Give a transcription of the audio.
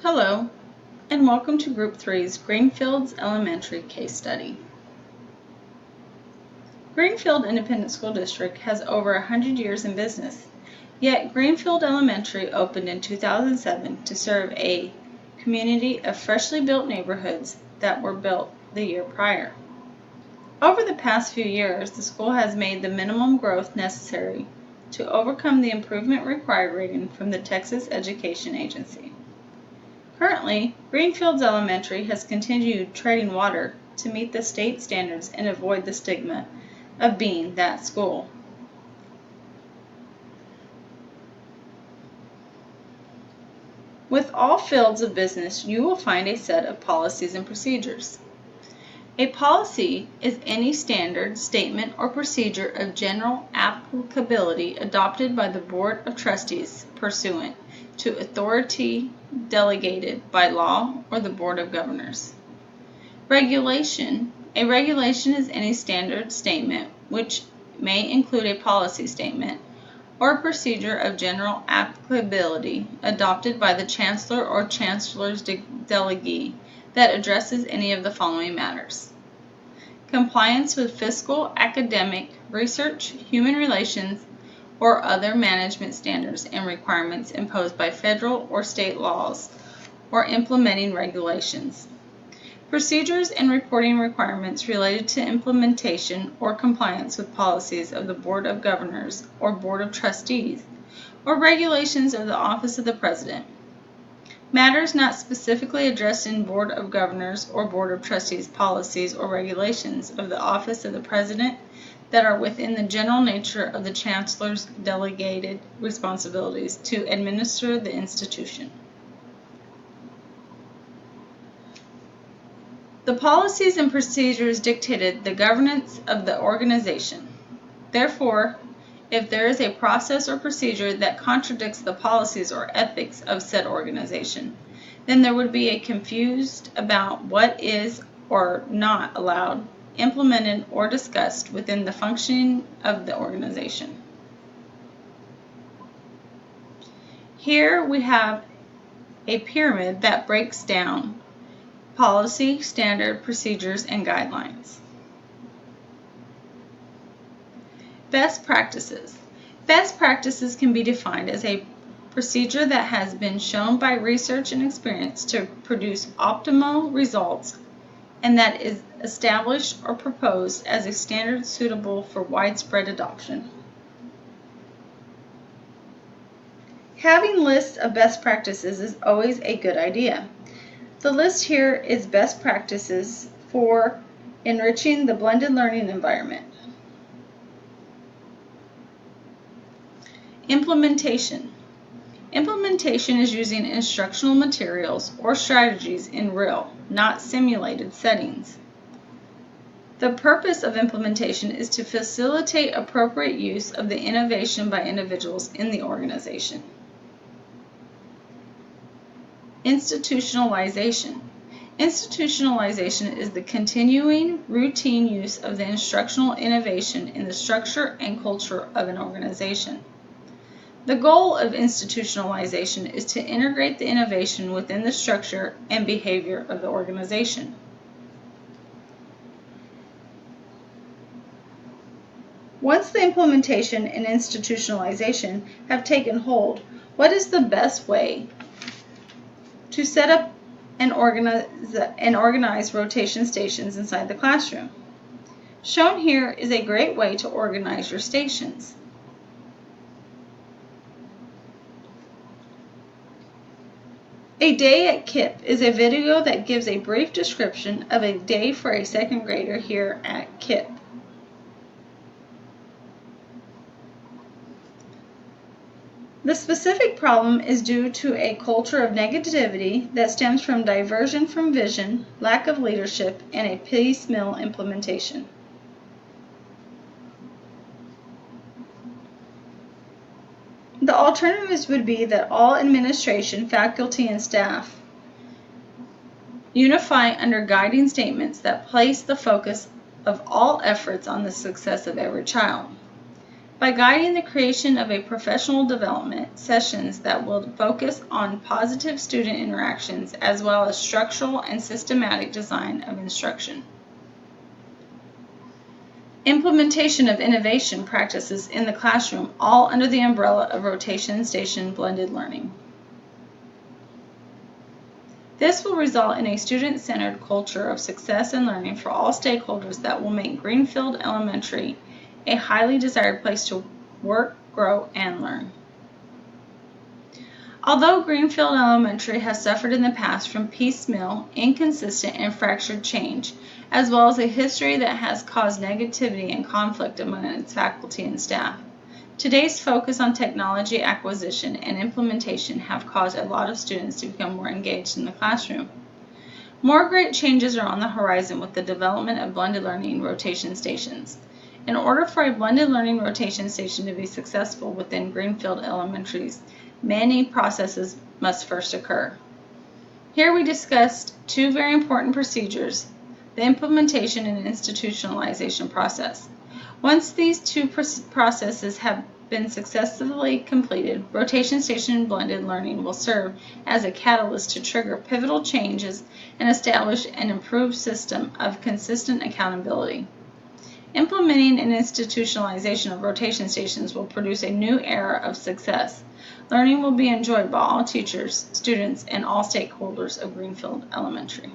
Hello, and welcome to Group 3's Greenfields Elementary case study. Greenfield Independent School District has over 100 years in business, yet Greenfield Elementary opened in 2007 to serve a community of freshly built neighborhoods that were built the year prior. Over the past few years, the school has made the minimum growth necessary to overcome the improvement required rating from the Texas Education Agency. Currently, Greenfields Elementary has continued treading water to meet the state standards and avoid the stigma of being that school. With all fields of business, you will find a set of policies and procedures. A policy is any standard, statement, or procedure of general applicability adopted by the Board of Trustees pursuant to authority delegated by law or the Board of Governors. Regulation. A regulation is any standard statement which may include a policy statement or procedure of general applicability adopted by the Chancellor or Chancellor's delegee that addresses any of the following matters: compliance with fiscal, academic, research, human relations, or other management standards and requirements imposed by federal or state laws or implementing regulations. Procedures and reporting requirements related to implementation or compliance with policies of the Board of Governors or Board of Trustees or regulations of the Office of the President. Matters not specifically addressed in Board of Governors or Board of Trustees policies or regulations of the Office of the President that are within the general nature of the Chancellor's delegated responsibilities to administer the institution. The policies and procedures dictated the governance of the organization. Therefore, if there is a process or procedure that contradicts the policies or ethics of said organization, then there would be a confused about what is or not allowed, implemented, or discussed within the functioning of the organization. Here we have a pyramid that breaks down policy, standard, procedures, and guidelines. Best practices. Best practices can be defined as a procedure that has been shown by research and experience to produce optimal results and that is established or proposed as a standard suitable for widespread adoption. Having lists of best practices is always a good idea. The list here is best practices for enriching the blended learning environment. Implementation. Implementation is using instructional materials or strategies in real, not simulated settings. The purpose of implementation is to facilitate appropriate use of the innovation by individuals in the organization. Institutionalization. Institutionalization is the continuing, routine use of the instructional innovation in the structure and culture of an organization. The goal of institutionalization is to integrate the innovation within the structure and behavior of the organization. Once the implementation and institutionalization have taken hold, what is the best way to set up and organize rotation stations inside the classroom? Shown here is a great way to organize your stations. A day at KIPP is a video that gives a brief description of a day for a second grader here at KIPP. The specific problem is due to a culture of negativity that stems from diversion from vision, lack of leadership, and a piecemeal implementation. The alternatives would be that all administration, faculty, and staff unify under guiding statements that place the focus of all efforts on the success of every child. by guiding the creation of a professional development sessions that will focus on positive student interactions as well as structural and systematic design of instruction. Implementation of innovation practices in the classroom, all under the umbrella of rotation station blended learning. This will result in a student-centered culture of success and learning for all stakeholders that will make Greenfield Elementary a highly desired place to work, grow, and learn. Although Greenfield Elementary has suffered in the past from piecemeal, inconsistent, and fractured change, as well as a history that has caused negativity and conflict among its faculty and staff, today's focus on technology acquisition and implementation have caused a lot of students to become more engaged in the classroom. More great changes are on the horizon with the development of blended learning rotation stations. In order for a blended learning rotation station to be successful within Greenfield Elementary's, many processes must first occur. Here we discussed two very important procedures, the implementation and institutionalization process. Once these two processes have been successfully completed, rotation station blended learning will serve as a catalyst to trigger pivotal changes and establish an improved system of consistent accountability. Implementing an institutionalization of rotation stations will produce a new era of success. Learning will be enjoyed by all teachers, students, and all stakeholders of Greenfield Elementary.